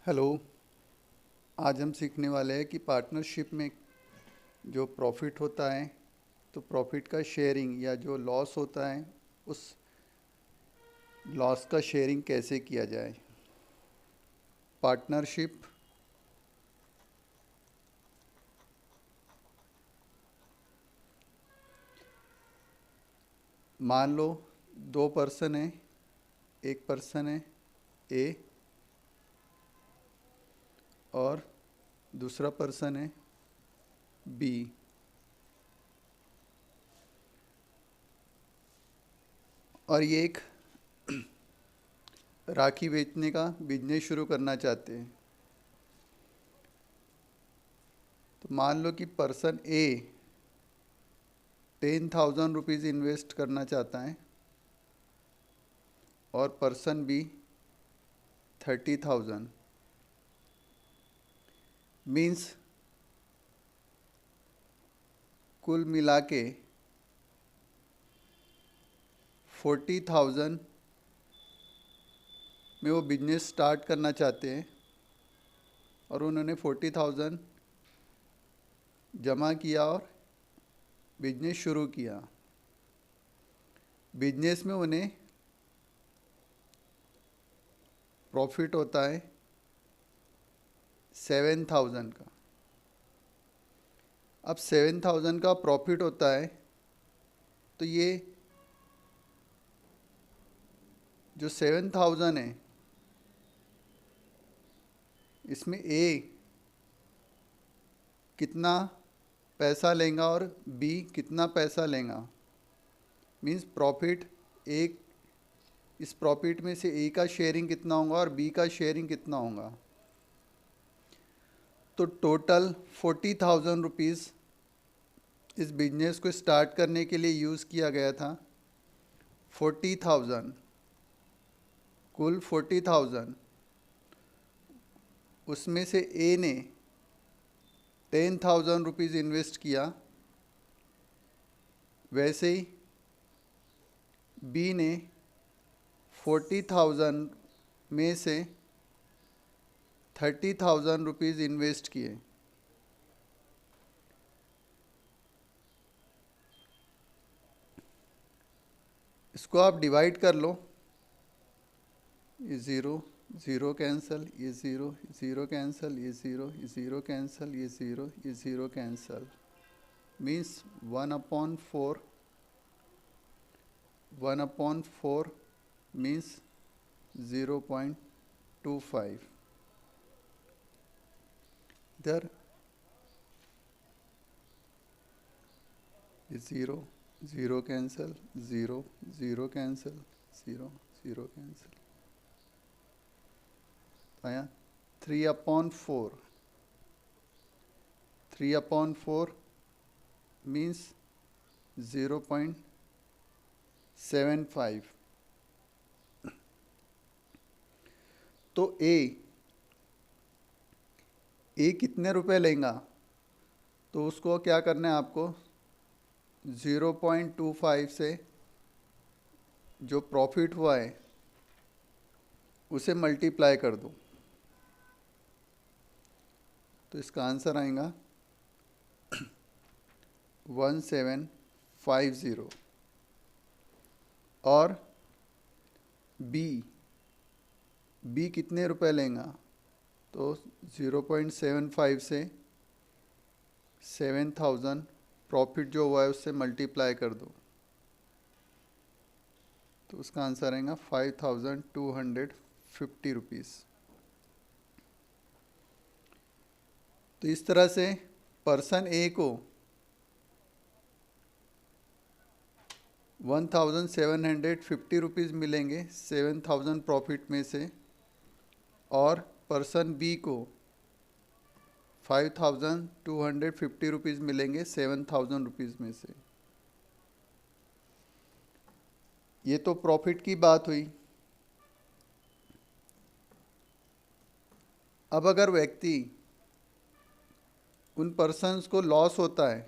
Hello. आज हम सीखने वाले हैं कि पार्टनरशिप में जो प्रॉफिट होता है तो प्रॉफिट का शेयरिंग या जो लॉस होता है उस लॉस का शेयरिंग कैसे किया जाए। पार्टनरशिप मान लो दो पर्सन है, एक पर्सन है ए और दूसरा पर्सन है बी। और ये एक राखी बेचने का बिजनेस शुरू करना चाहते हैं। तो मान लो कि पर्सन ए 10,000 रुपीज़ इन्वेस्ट करना चाहता है और पर्सन बी 30,000। मीन्स कुल मिला के 40,000 में वो बिजनेस स्टार्ट करना चाहते हैं और उन्होंने 40,000 जमा किया और बिजनेस शुरू किया। बिजनेस में उन्हें प्रॉफिट होता है 7,000 का। अब 7,000 का प्रॉफिट होता है तो ये जो 7,000 है इसमें ए कितना पैसा लेगा और बी कितना पैसा लेगा। मीन्स प्रॉफिट एक, इस प्रॉफिट में से ए का शेयरिंग कितना होगा और बी का शेयरिंग कितना होगा। तो टोटल 40,000 रुपीज़ इस बिजनेस को स्टार्ट करने के लिए यूज़ किया गया था। 40,000 कुल 40,000, उसमें से ए ने 10,000 रुपीज़ इन्वेस्ट किया, वैसे ही बी ने 40,000 में से 30,000 रुपीज़ इन्वेस्ट किए। इसको आप डिवाइड कर लो, ये ज़ीरो ज़ीरो कैंसिल, ये ज़ीरो ज़ीरो कैंसिल, ये ज़ीरो ज़ीरो कैंसिल, ये ज़ीरो कैंसिल। Means 1/4, 1/4 means 0.25। इधर ये zero zero cancel, zero zero cancel, zero zero cancel, आया 3/4। 3/4 मीन्स 0.75। तो ए कितने रुपए लेगा, तो उसको क्या करना है आपको 0.25 से जो प्रॉफिट हुआ है उसे मल्टीप्लाई कर दो। तो इसका आंसर आएगा 1750। और बी कितने रुपए लेगा, तो 0.75 से 7,000 प्रॉफिट जो हुआ है उससे मल्टीप्लाई कर दो। तो उसका आंसर आएगा 5,250 रुपीज़। तो इस तरह से पर्सन ए को 1,750 रुपीज़ मिलेंगे 7,000 प्रॉफिट में से, और पर्सन बी को 5,250 रुपीज़ मिलेंगे 7,000 रुपीज़ में से। ये तो प्रॉफिट की बात हुई। अब अगर व्यक्ति उन पर्सन्स को लॉस होता है,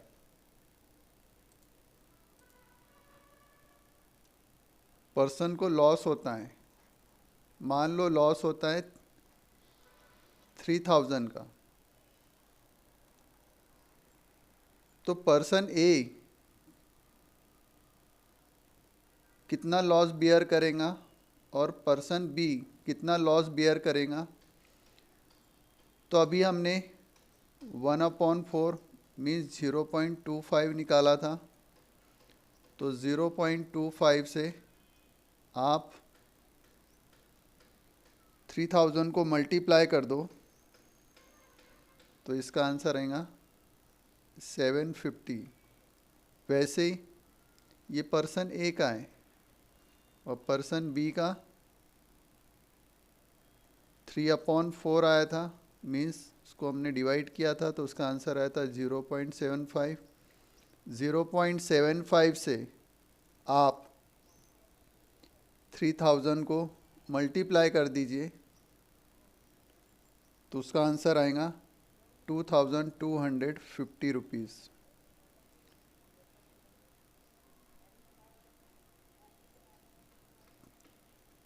पर्सन को लॉस होता है, मान लो लॉस होता है 3000 का, तो पर्सन ए कितना लॉस बियर करेगा और पर्सन बी कितना लॉस बियर करेगा। तो अभी हमने 1/4 मीन्स 0.25 निकाला था, तो 0.25 से आप 3000 को मल्टीप्लाई कर दो, तो इसका आंसर आएगा 750। वैसे ही ये पर्सन ए का है और पर्सन बी का 3/4 आया था, मीन्स उसको हमने डिवाइड किया था, तो उसका आंसर आया था 0.75। 0.75 से आप 3000 को मल्टीप्लाई कर दीजिए, तो उसका आंसर आएगा 2250 रुपीज़।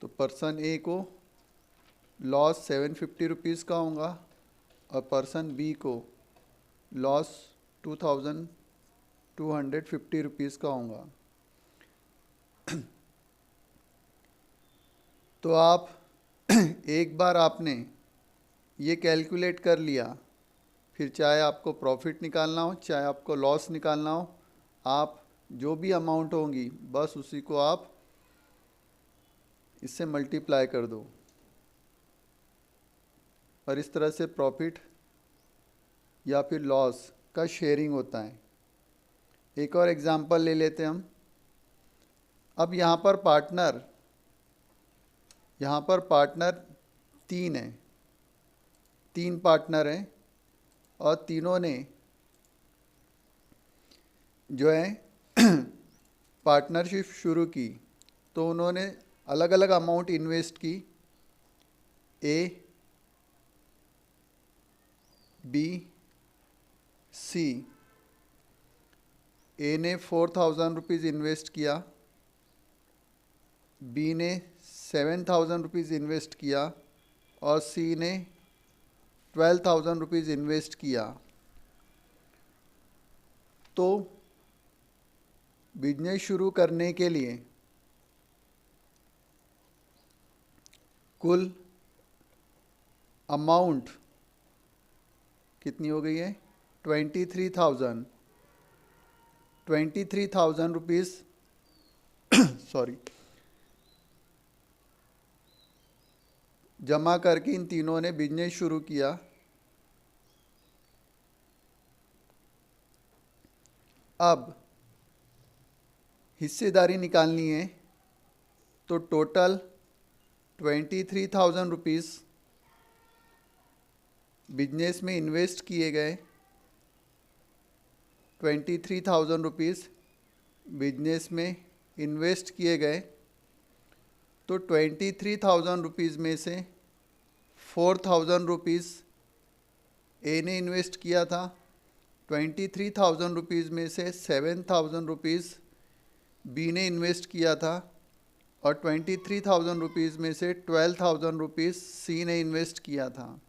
तो पर्सन ए को लॉस 750 रुपीज़ का होगा और पर्सन बी को लॉस 2250 रुपीज़ का होगा। तो आप एक बार आपने ये कैलकुलेट कर लिया, फिर चाहे आपको प्रॉफिट निकालना हो चाहे आपको लॉस निकालना हो, आप जो भी अमाउंट होंगी बस उसी को आप इससे मल्टीप्लाई कर दो और इस तरह से प्रॉफिट या फिर लॉस का शेयरिंग होता है। एक और एग्जांपल ले लेते हैं हम। अब यहाँ पर पार्टनर 3 है, 3 पार्टनर हैं और तीनों ने जो है पार्टनरशिप शुरू की, तो उन्होंने अलग अलग अमाउंट इन्वेस्ट की। ए, बी, सी। ए ने 4000 रुपीज़ इन्वेस्ट किया, बी ने 7000 रुपीज़ इन्वेस्ट किया और सी ने 12,000 रुपीज़ इन्वेस्ट किया। तो बिजनेस शुरू करने के लिए कुल अमाउंट कितनी हो गई है? 23,000 रुपीज़ सॉरी जमा करके इन तीनों ने बिजनेस शुरू किया। अब हिस्सेदारी निकालनी है, तो टोटल 23,000 रुपीज़ बिजनेस में इन्वेस्ट किए गए, 23,000 रुपीज़ बिजनेस में इन्वेस्ट किए गए। तो 23,000 रुपीज़ में से 4,000 रुपीज़ ए ने इन्वेस्ट किया था, 23,000 रुपीज़ में से 7,000 रुपीज़ बी ने इन्वेस्ट किया था और 23,000 रुपीज़ में से 12,000 रुपीज़ सी ने इन्वेस्ट किया था।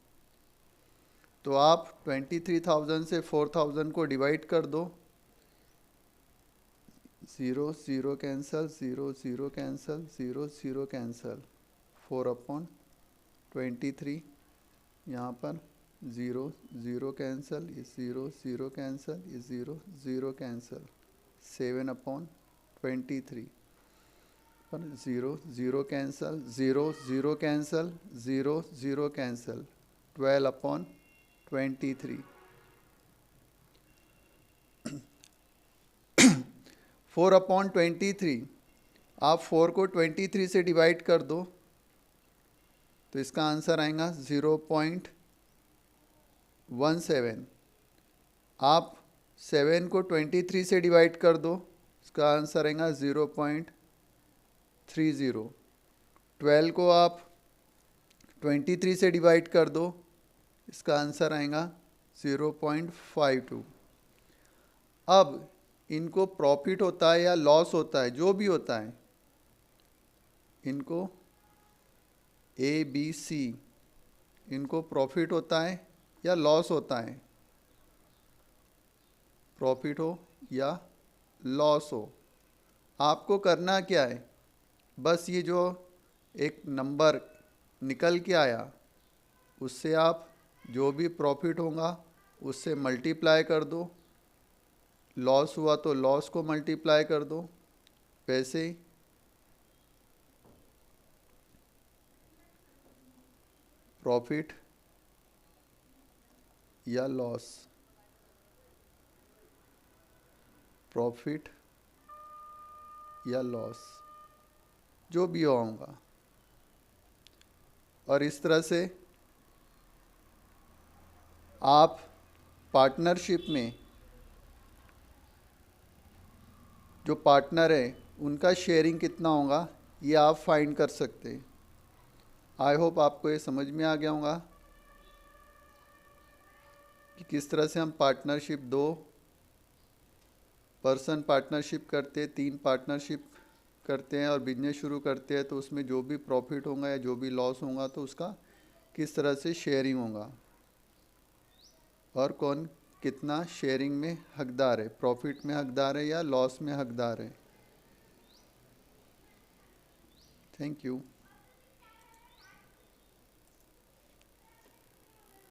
तो आप 23,000 से 4,000 को डिवाइड कर दो, 0 0 कैंसल, 0 0 कैंसल, 0 0 कैंसल, 4/23 यहाँ पर 0 0 कैंसल, ये 0 0 कैंसल, ये 0 0 कैंसल, 7/23 पर 0 0 कैंसल, 0 0 कैंसल, 0 0 कैंसल, 12/23। 4/23 आप 4 को 23 से डिवाइड कर दो, तो इसका आंसर आएगा 0.17। आप 7 को 23 से डिवाइड कर दो, इसका आंसर आएगा 0.30। 12 को आप 23 से डिवाइड कर दो, इसका आंसर आएगा 0.52। अब इनको प्रॉफिट होता है या लॉस होता है, जो भी होता है, इनको ए बी सी इनको प्रॉफिट होता है या लॉस होता है, प्रॉफिट हो या लॉस हो, आपको करना क्या है, बस ये जो एक नंबर निकल के आया उससे आप जो भी प्रॉफिट होगा उससे मल्टीप्लाई कर दो, लॉस हुआ तो लॉस को मल्टीप्लाई कर दो, वैसे ही प्रॉफिट या लॉस, प्रॉफिट या लॉस जो भी होगा। और इस तरह से आप पार्टनरशिप में जो पार्टनर है उनका शेयरिंग कितना होगा ये आप फाइंड कर सकते हैं। आई होप आपको ये समझ में आ गया होगा कि किस तरह से हम पार्टनरशिप, 2 पर्सन पार्टनरशिप करते हैं, 3 पार्टनरशिप करते हैं और बिजनेस शुरू करते हैं, तो उसमें जो भी प्रॉफिट होगा या जो भी लॉस होगा तो उसका किस तरह से शेयरिंग होगा और कौन कितना शेयरिंग में हकदार है, प्रॉफिट में हकदार है या लॉस में हकदार है। Thank you.